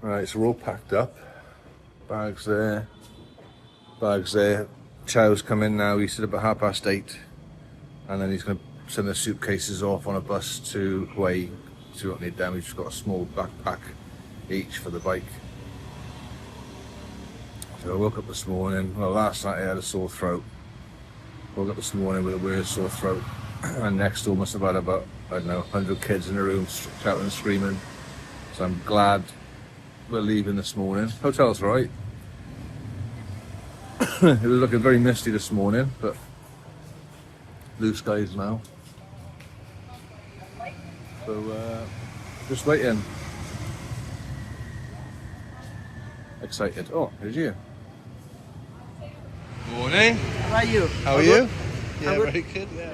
Right, so we're all packed up. Bags there. Bags there. Chow's come in now. He said about 8:30. And then he's going to send the suitcases off on a bus to Hoi. So we don't need them. We've just got a small backpack each for the bike. So I woke up this morning. Well, last night I had a sore throat. Woke up this morning with a weird sore throat. And next door must have had about, I don't know, 100 kids in the room shouting and screaming. So I'm glad we're leaving this morning. Hotel's right. It was looking very misty this morning, but blue skies now. So just waiting. Excited. Oh, here's you. Morning. How are you? How are you? Yeah, Very good. Yeah.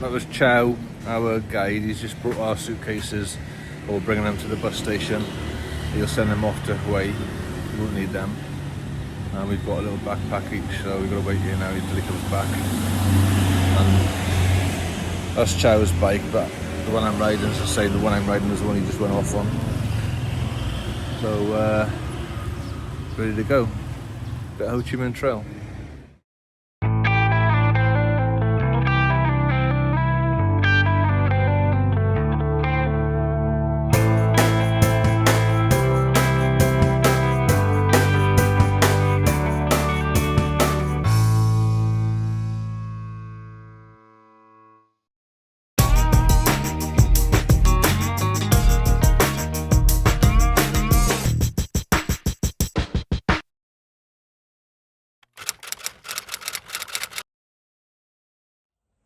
That was Chow, our guide. He's just brought our suitcases, or bringing them to the bus station. He'll send them off to Hoi. We won't need them. And we've got a little backpack each, so we've got to wait here now until he comes back. And that's Chow's bike, but the one I'm riding, as I say, the one I'm riding was the one he just went off on. So, ready to go. Bit of Ho Chi Minh Trail.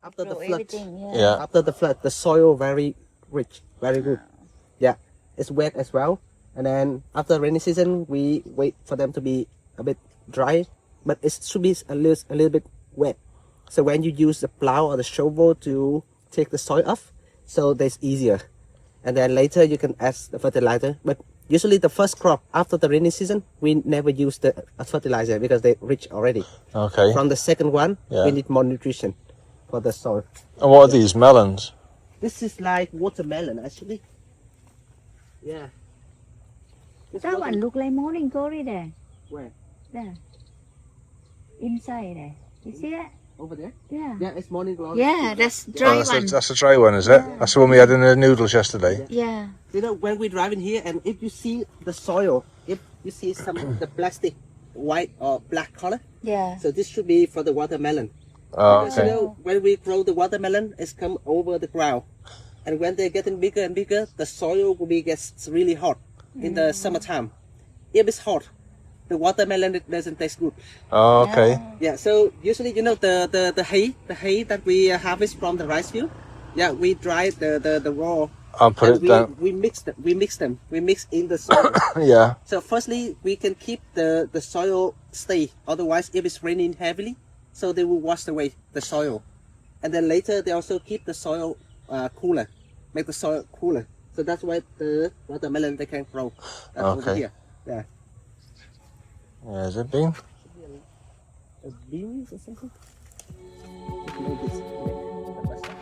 After the Grow flood, everything, Yeah. after the flood, the soil very rich, very good. Yeah, it's wet as well. And then after rainy season, we wait for them to be a bit dry, but it should be a little bit wet. So when you use the plow or the shovel to take the soil off, so that's easier. And then later you can add the fertilizer. But usually the first crop after the rainy season, we never use the fertilizer because they rich already. Okay. From the second one, Yeah. we need more nutrition for the soil. And what are these, melons? This is like watermelon actually. Yeah. This That water- one look like morning glory there. Where? There. Inside there. You see that? Over there? Yeah. Yeah, it's morning glory. Yeah, that's dry one. That's a dry one, is it? Yeah. That's the one we had in the noodles yesterday. Yeah. You know, when we drive in here and if you see the soil, if you see some the plastic white or black color, Yeah. so this should be for the watermelon. Oh, Because you okay. know, when we grow the watermelon, it's come over the ground. And when they're getting bigger and bigger, the soil will be gets really hot in the summertime. If it's hot, the watermelon it doesn't taste good. Oh, okay. Yeah, so usually you know the hay that we harvest from the rice field. Yeah, we dry the raw. I'll put and it down. We mix them. We mix in the soil. Yeah. So firstly, we can keep the soil stay. Otherwise, if it's raining heavily, so they will wash away the soil. And then later, they also keep the soil cooler, make the soil cooler. So that's why the watermelon they can grow over Okay. here. Yeah. Yeah, is it bean? A beans or something. Maybe it's-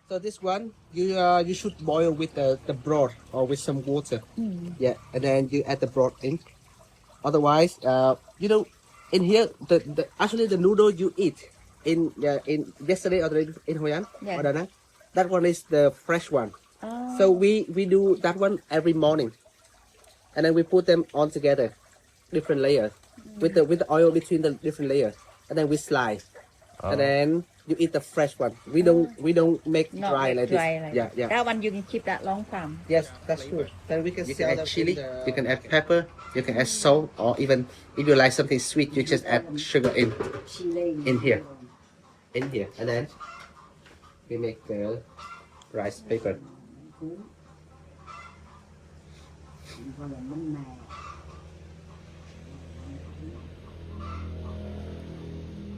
So this one you should boil with the broth or with some water. Yeah, and then you add the broth in. Otherwise, in here the actually the noodle you eat in yesterday or in Hoi An Yeah. or Đà Nẵng, that one is the fresh one. Oh. So we do that one every morning, and then we put them on together, different layers, with the oil between the different layers, and then we slice, and then you eat the fresh one. We don't make Not dry like like dry this. like Yeah, yeah. That one you can keep that long time. Yes, that's true. Then we can sell add chili. You can add pepper. You can add salt, or even if you like something sweet, you just add sugar in here, and then we make the rice paper.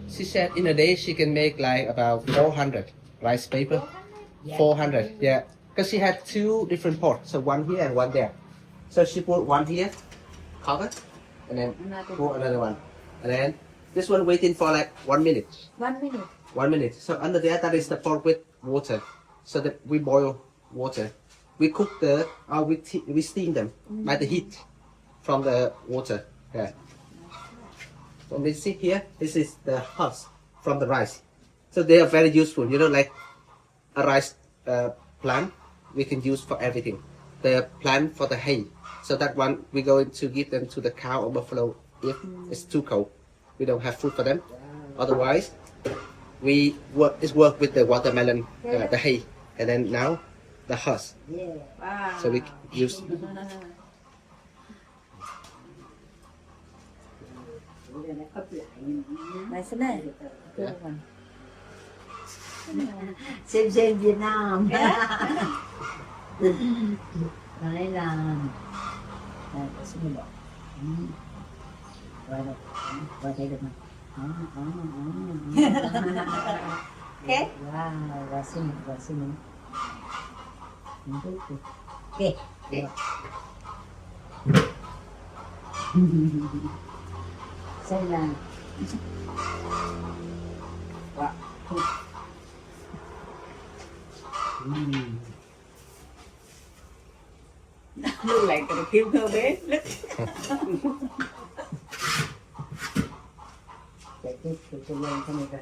She said in a day she can make like about 400 rice paper. 400, yeah. Because she had two different pots, so one here and one there. So she put one here, cover, and then put another one. And then this one waiting for like 1 minute. 1 minute. 1 minute. So under there, that is the pot with water. So that we boil water. We cook we steam them by the heat from the water. Yeah. So you see here, this is the husk from the rice. So they are very useful. Like a rice plant, we can use for everything. The plant for the hay. So that one we going to give them to the cow or buffalo if it's too cold. We don't have food for them. Otherwise, we work with the watermelon, the hay, and then now the husk. Wow. So we use. Nice, isn't it? Good one. Xem Việt Nam. Đấy là xin lỗi. Qua thấy được không? Okay. Wow, và xin. Ok. Xem là Lưu lại cái kêu thơ bế. chạy tiếp cho lên cái này coi.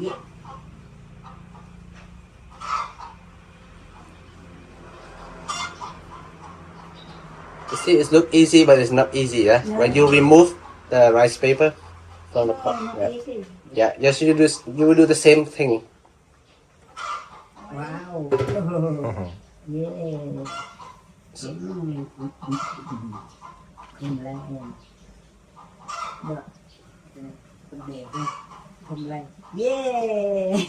Yeah. You see, it look easy, but it's not easy. Yeah. When you remove the rice paper from the pot. Yeah. Yes, you will do the same thing. Wow. Yeah. Không lên. Được. Không đều không? Không lên. Yeah.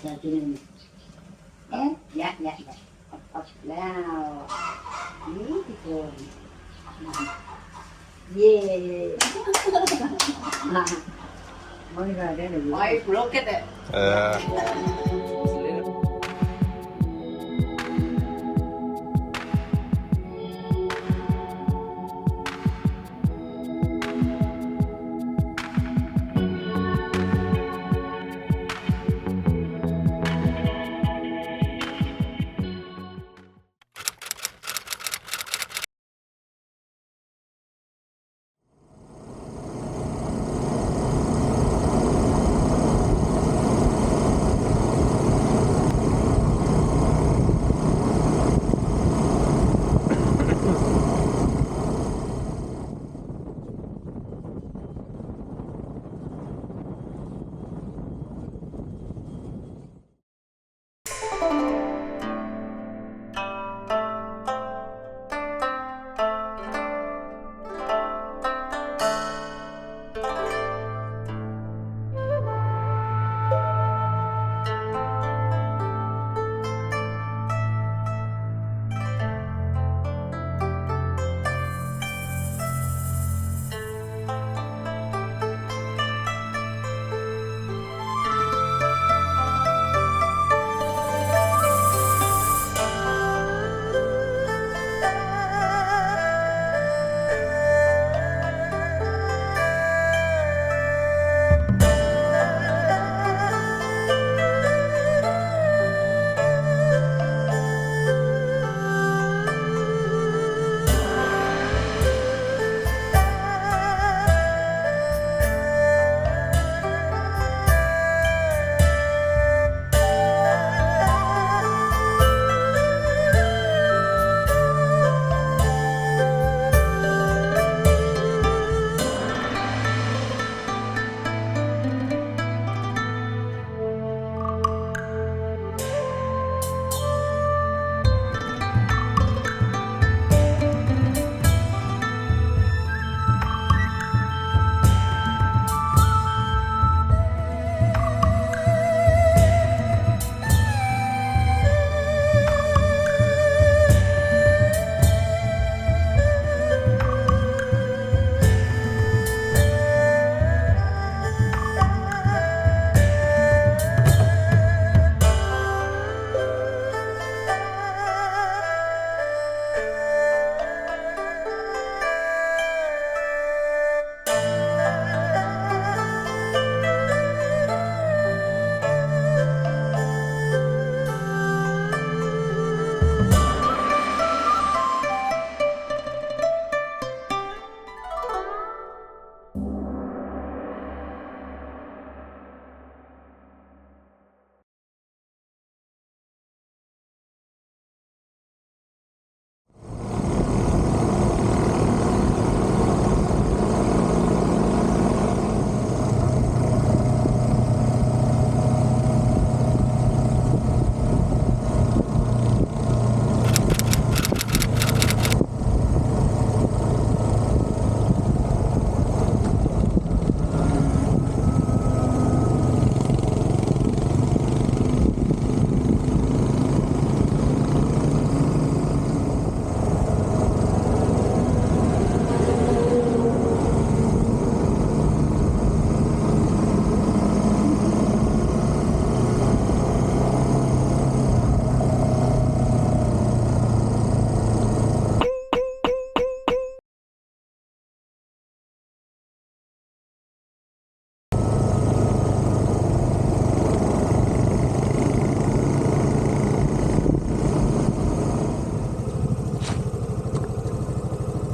Dạ cho nên. Dạ. Up now. Beautiful. Yeah. Mới ra đây là I broke it.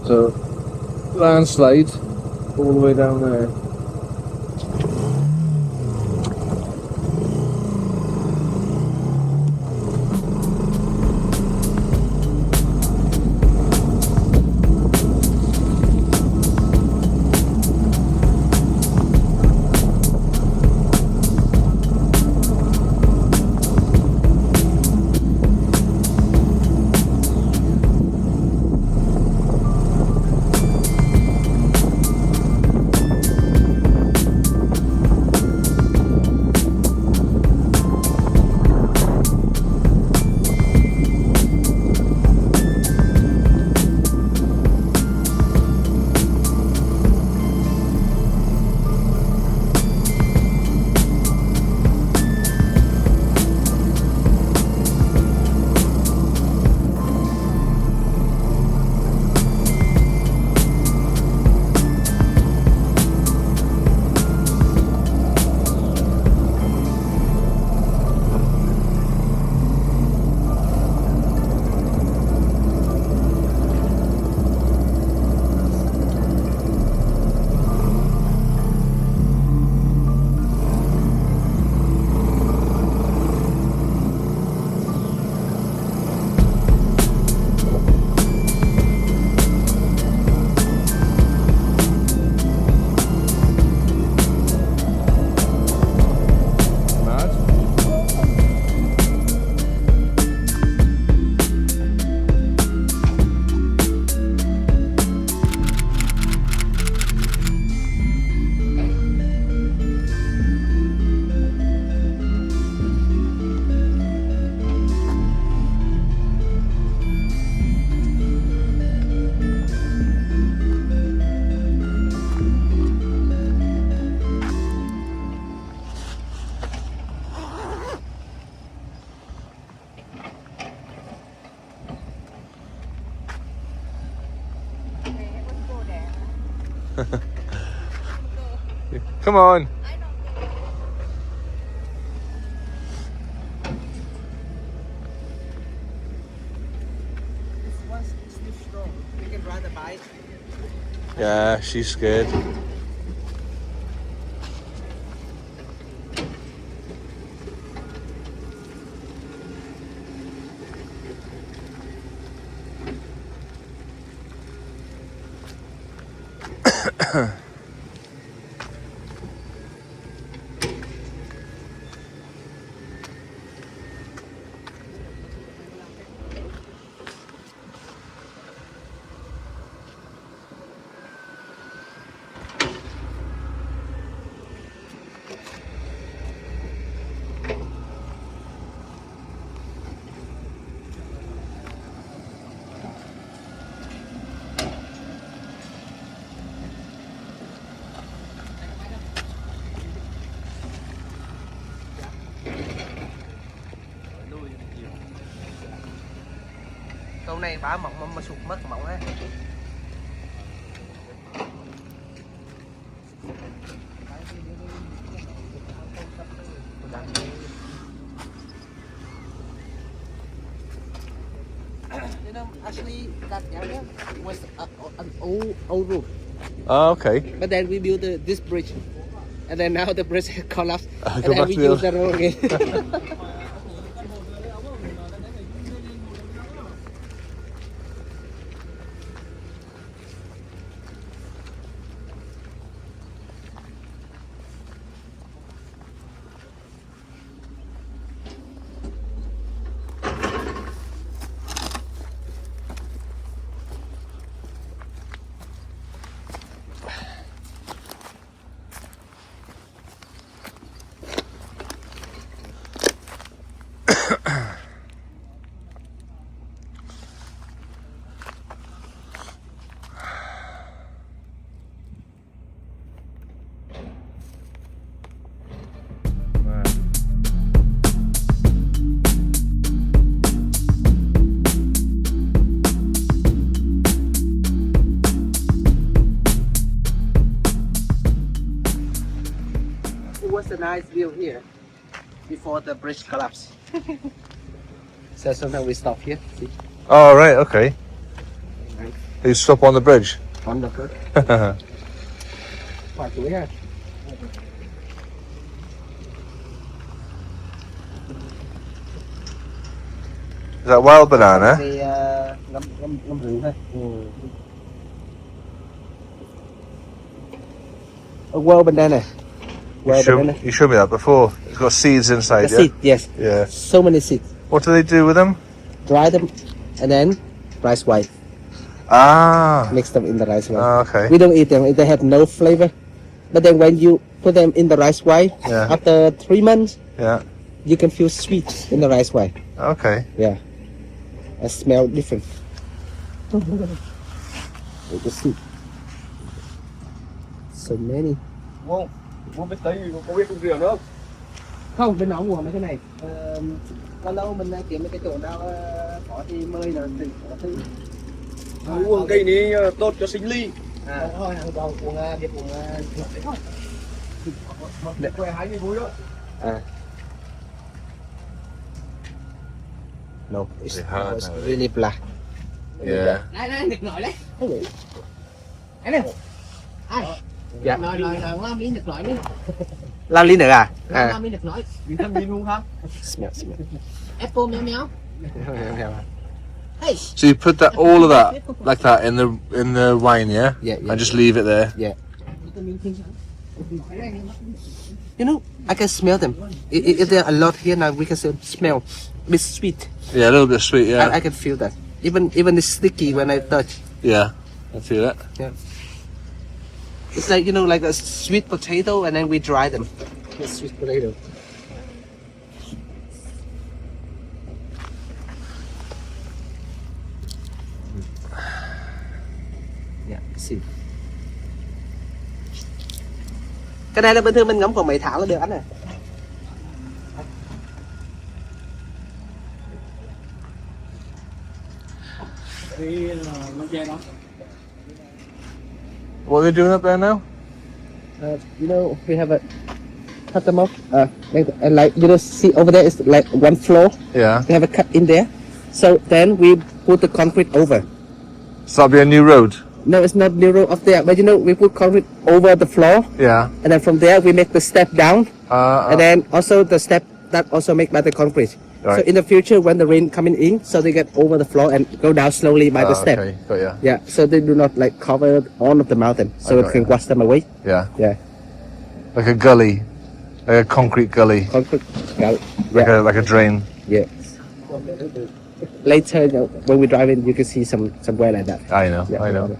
So landslide all the way down there. Come on. Once it's this strong, we can ride the bike. Yeah, she's scared. Câu này bả mỏng mà sụt mất mỏng á. You know, actually, that area was an old road. Oh, okay. But then we built this bridge, and then now the bridge collapsed, Go and then back we to the use the road again. It was a nice view here before the bridge collapsed. So sometimes we stop here. See? Oh, right, okay. Nice. You stop on the bridge. On the foot. Quả chuối ha. Is that wild banana? Thì ngâm rượu thôi. A wild banana. You showed me that before. It's got seeds inside, The yeah? seed, yes. Yeah. So many seeds. What do they do with them? Dry them and then rice wine. Ah. Mix them in the rice wine. Okay. We don't eat them. They have no flavor. But then when you put them in the rice wine, Yeah. after 3 months, Yeah. you can feel sweet in the rice wine. Okay. Yeah. It smell different. Look the seed. So many. Muốn biết tí, có biết con rìu nữa không? Không, bên đó mua mấy cái này. Lâu lâu mình kiếm mấy cái chỗ nào có thì mời là có thứ. Uống cây này tốt cho sinh lý. Thôi hàng đầu uống việc uống Để quay hái cái vui đó. No, it's, They hard it's now, really black. Yeah. Đây, đực nổi đấy. Đấy này. Dạ. Nồi ngon miếng đực nổi đi. Lao lý nữa à? Ngon miếng đực nổi. Mình thân mình luôn hả? Smell. Apple méo méo. Hey. So you put that all of that like that in the wine, yeah? Yeah. And just leave it there. Yeah. You know, I can smell them. If there are a lot here now, we can smell. It's sweet. Yeah, a little bit sweet, yeah. I can feel that. Even it's sticky when I touch. Yeah. I feel it. It's like, you know, like a sweet potato and then we dry them. The sweet potato. Yeah, see. Cái này là bình thường mình ngấm khoảng mấy tháng là được ăn rồi. Thì nó che đó. What are they doing up there now? You know, we have a cut them off. Like you know, see over there is like one floor. Yeah. We have a cut in there. So then we put the concrete over. So that'll be a new road? No, it's not zero up there, but you know, we put concrete over the floor, Yeah. and then from there we make the step down, and then also the step that also made by the concrete. Right. So in the future, when the rain coming in, so they get over the floor and go down slowly by the step. Okay, got ya. Yeah, so they do not like cover all of the mountain, so got it can ya. wash them away. Yeah. Yeah, Like a gully. Like a concrete gully. concrete. Yeah, Like a drain. yeah. Later, you know, when we drive in, you can see somewhere like that. I know, Yeah, I know.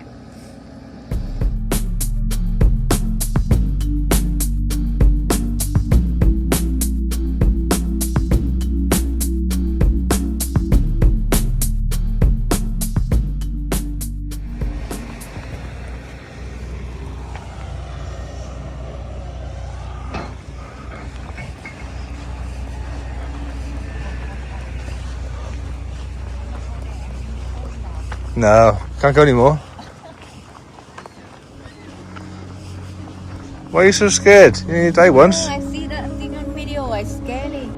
No, can't go anymore. Why are you so scared? You only died once. I see that thing on video. It's scary.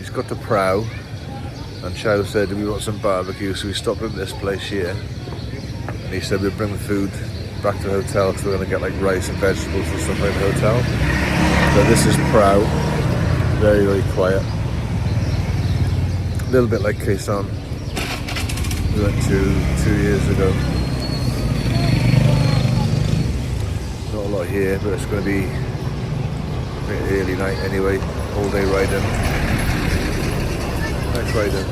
just got to Prao, and Chow said, "Do we want some barbecue?" So we stopped at this place here, and he said we'd bring the food back to the hotel because we're going to get like rice and vegetables and stuff like the hotel. So this is Prao, very, very quiet. A little bit like Hoi An we went to 2 years ago. Not a lot here, but it's going to be a bit early night anyway, all day riding. Nice riding.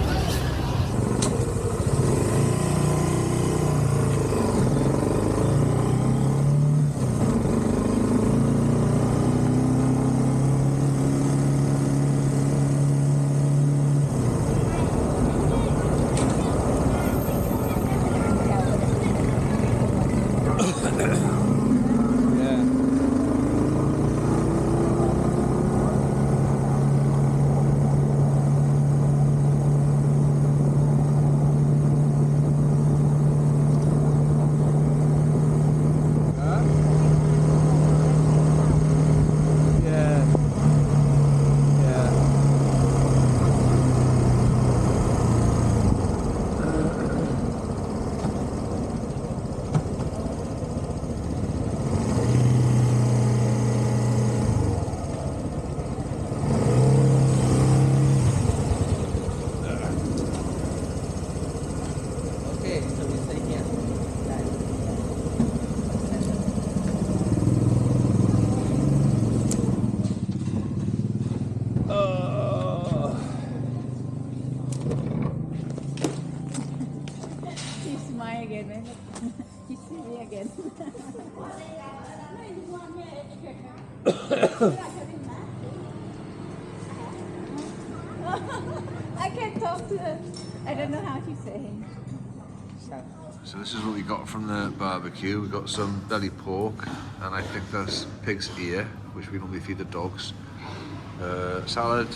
You smile again, man. You see me again. I can't talk to her. I don't know how she's saying. So this is what we got from the barbecue. We got some belly pork, and I think that's pig's ear, which we normally feed the dogs. Salad,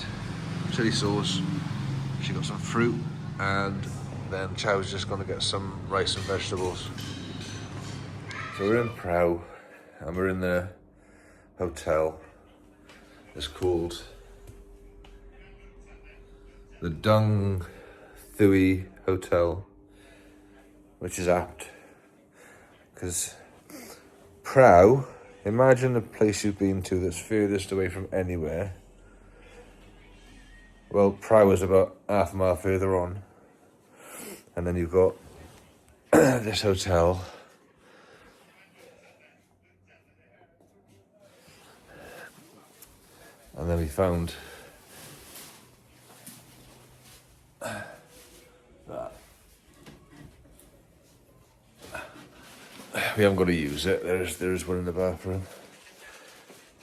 chili sauce. She got some fruit, and then Chow's just gonna get some rice and vegetables. So we're in Prao, and we're in the hotel. It's called the Dung Thui Hotel, which is apt because Prao, imagine a place you've been to that's furthest away from anywhere. Well, Prao is about half a mile further on, and then you've got this hotel. And then we found that we haven't got to use it. There is one in the bathroom,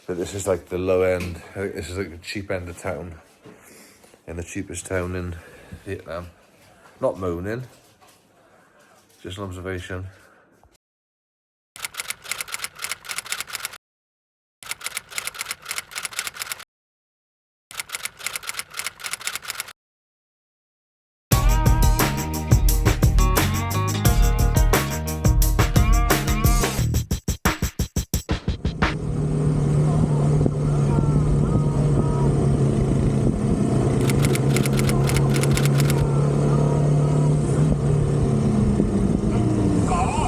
but this is like the low end. I think this is like the cheap end of town, in the cheapest town in Vietnam. Not moaning, just an observation. Có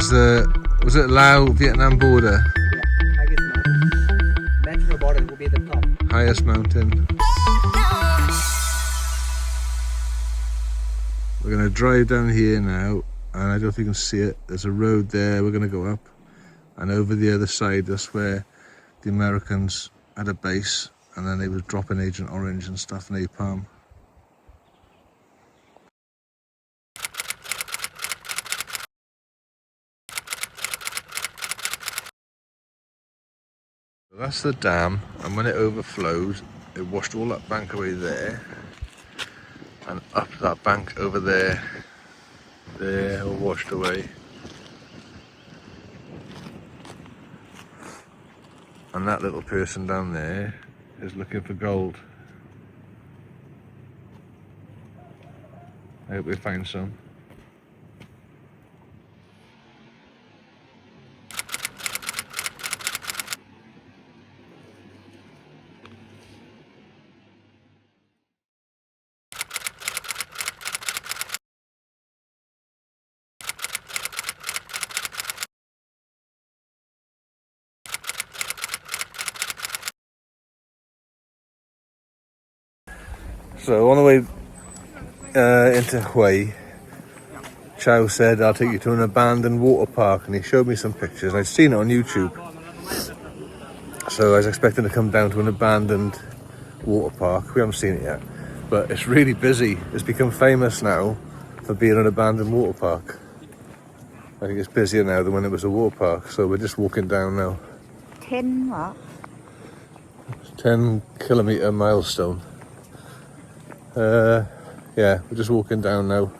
is the, was it Lao-Vietnam border? Highest mountain. Natural border will be the top. Highest mountain. We're going to drive down here now, and I don't know if you can see it. There's a road there, we're going to go up. And over the other side, that's where the Americans had a base, and then they were dropping Agent Orange and stuff, napalm. So that's the dam, and when it overflowed, it washed all that bank away there, and up that bank over there, all washed away. And that little person down there is looking for gold. I hope we find some. So on the way into Hoi, Chow said, I'll take you to an abandoned water park, and he showed me some pictures. I'd seen it on YouTube, so I was expecting to come down to an abandoned water park. We haven't seen it yet, but it's really busy. It's become famous now for being an abandoned water park. I think it's busier now than when it was a water park, so we're just walking down now. 10 what? 10-kilometre milestone. Yeah, we're just walking down now,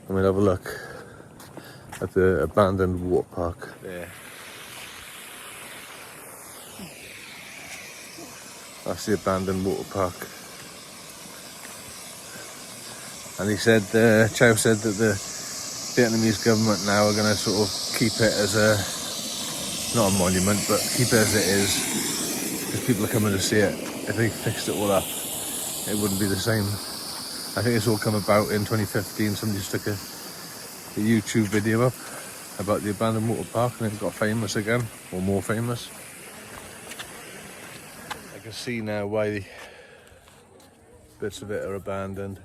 and we'll have a look at the abandoned water park there. That's the abandoned water park. And he said, Chow said that the Vietnamese government now are going to sort of keep it as a, not a monument, but keep it as it is, because people are coming to see it. If they fixed it all up, it wouldn't be the same. I think it's all come about in 2015. Somebody stuck a YouTube video up about the abandoned water park, and it got famous again, or more famous. I can see now why the bits of it are abandoned.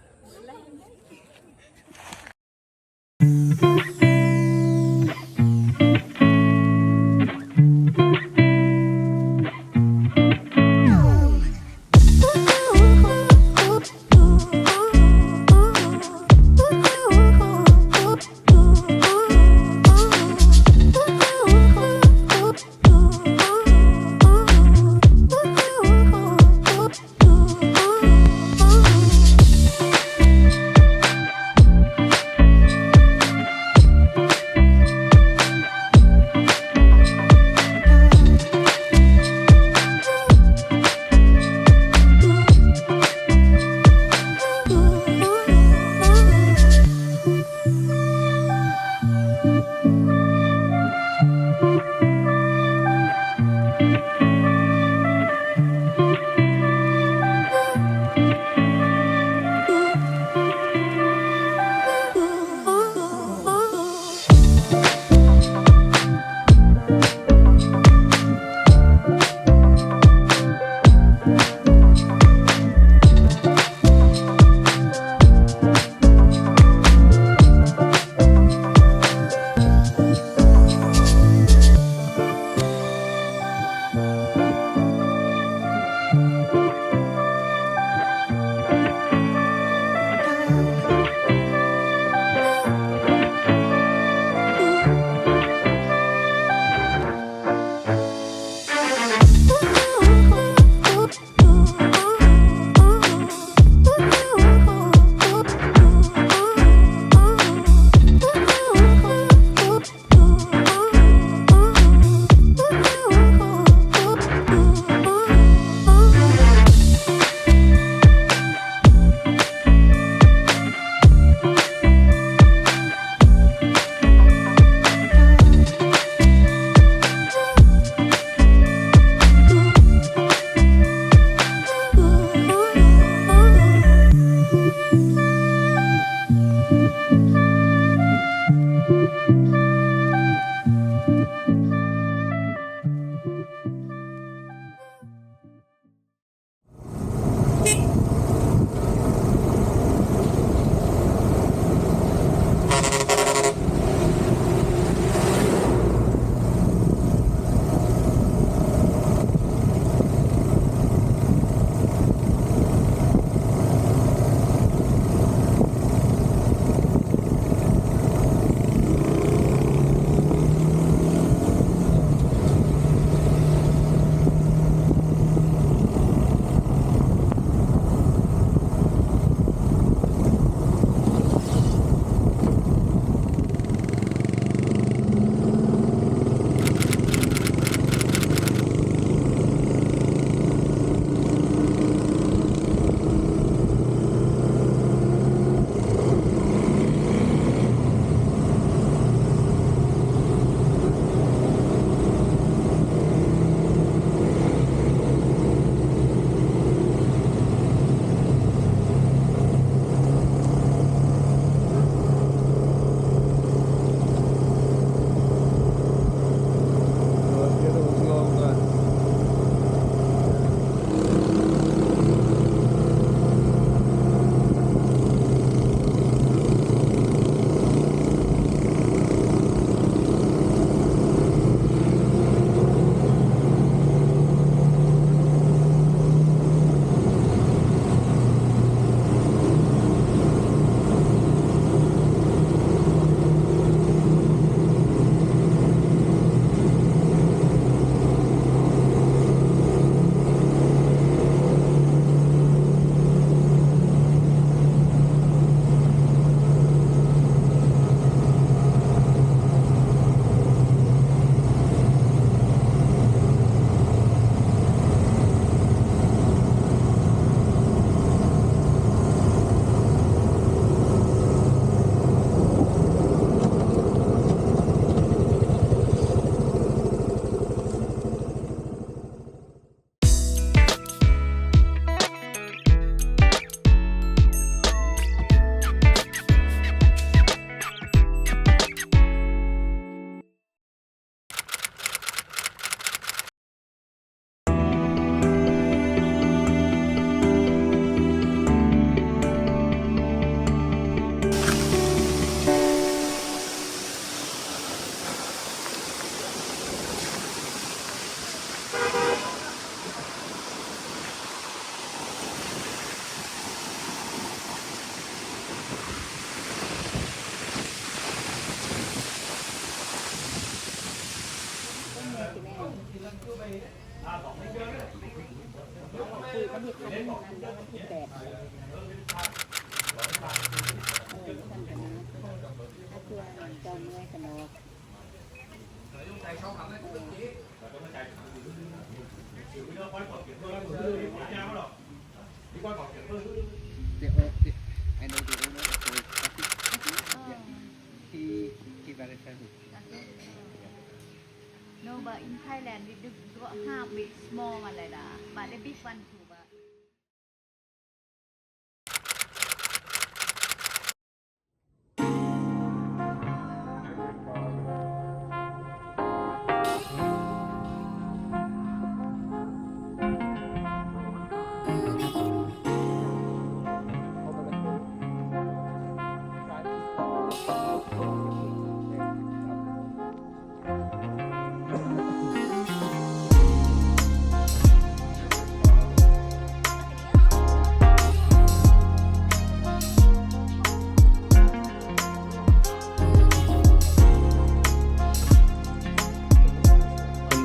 ก็มีคันนั้นแล้ววันที่8ท่านกันนะถ้าเพื่อนจองไว้กันเนาะ I know the owner of the coffee. He very friendly. No, but in Thailand we do have big small one like that, but the big one too. But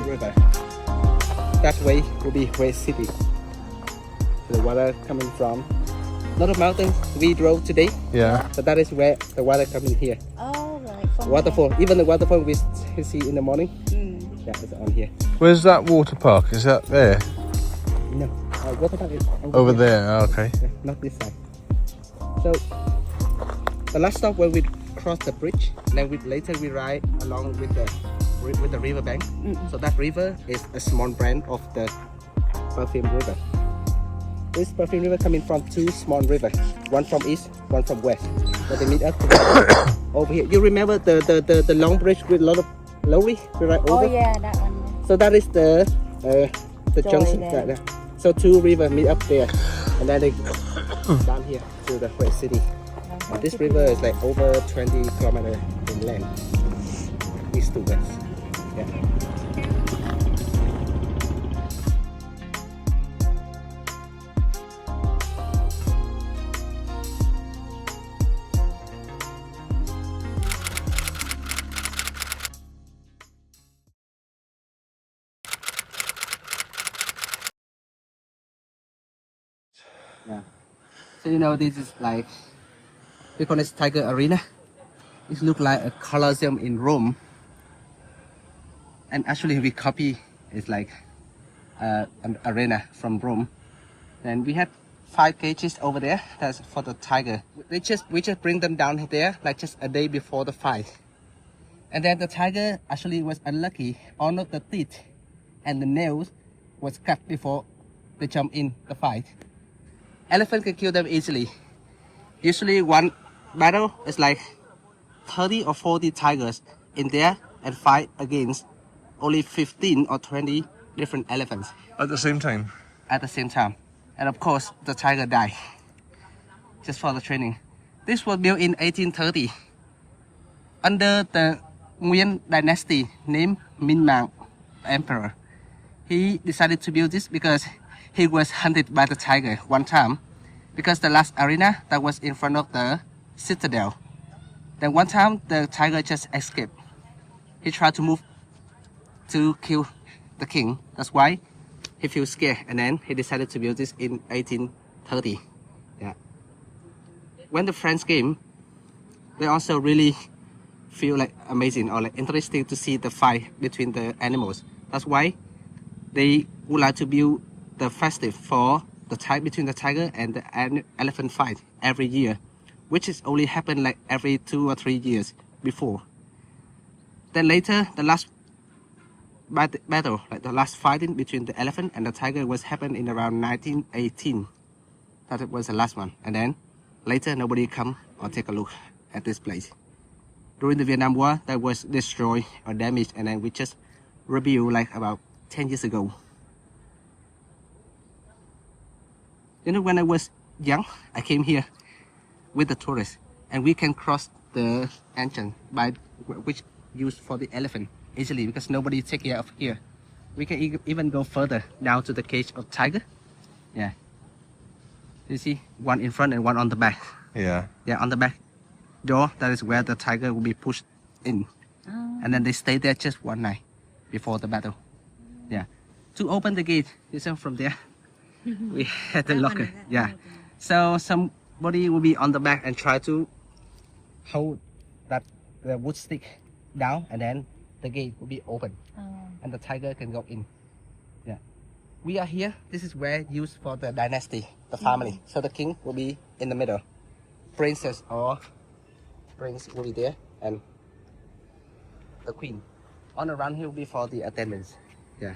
River. That way will be Hoi City. The water coming from not a mountain we drove today, Yeah. but that is where the water coming here. oh, right from Waterfall, even the waterfall we see in the morning, yeah, it's on here. Where's that water park? Is that there? No, waterfall is Over here. there. Oh, okay. Yeah, not this side. So the last stop where we cross the bridge, then later we ride along with the river bank. So that river is a small branch of the Perfume River. This Perfume River coming from two small rivers, one from east, one from west. So they meet up together over here. You remember the long bridge with a lot of lorry we ride over? Oh yeah, that one. So that is the junction. there. There. So two rivers meet up there, and then they down here to the Hoi City. And this river is like over 20 kilometers in length, east to west. Yeah. Yeah. So you know this is like we call this Tiger Arena. It looks like a Colosseum in Rome. And actually we copy it's like an arena from Rome. Then we had 5 cages over there. That's for the tiger. We just bring them down there like just a day before the fight. And then the tiger actually was unlucky. All of the teeth and the nails was cut before they jump in the fight. Elephant can kill them easily. Usually one battle is like 30 or 40 tigers in there and fight against only 15 or 20 different elephants At the same time. at the same time. And of course, the tiger died just for the training. This was built in 1830 under the Nguyen dynasty named MINH emperor. He decided to build this because he was hunted by the tiger one time because the last arena that was in front of the citadel. Then one time the tiger just escaped. He tried to move to kill the king. That's why he feels scared, and then he decided to build this in 1830. Yeah. When the French came, they also really feel like amazing or like interesting to see the fight between the animals. That's why they would like to build the festive for the fight between the tiger and the elephant fight every year, which is only happened like every 2 or 3 years before. Then later, the last battle, like the last fighting between the elephant and the tiger was happened in around 1918. That was the last one. And then later nobody come or take a look at this place. During the Vietnam War, that was destroyed or damaged, and then we just rebuilt like about 10 years ago. You know, when I was young, I came here with the tourists, and we can cross the entrance by which used for the elephant easily because nobody take care of here. We can even go further down to the cage of tiger. Yeah. You see, one in front and one on the back. Yeah. Yeah, on the back door, that is where the tiger will be pushed in. And then they stay there just one night before the battle. Yeah. To open the gate, you see from there. we had the locker. Yeah. So somebody will be on the back and try to hold that the wood stick down, and then the gate will be open, and the tiger can go in. Yeah. We are here. This is where used for the dynasty, the family. So the king will be in the middle. Princess or prince will be there, and the queen. On the run, he will be for the attendants. Yeah.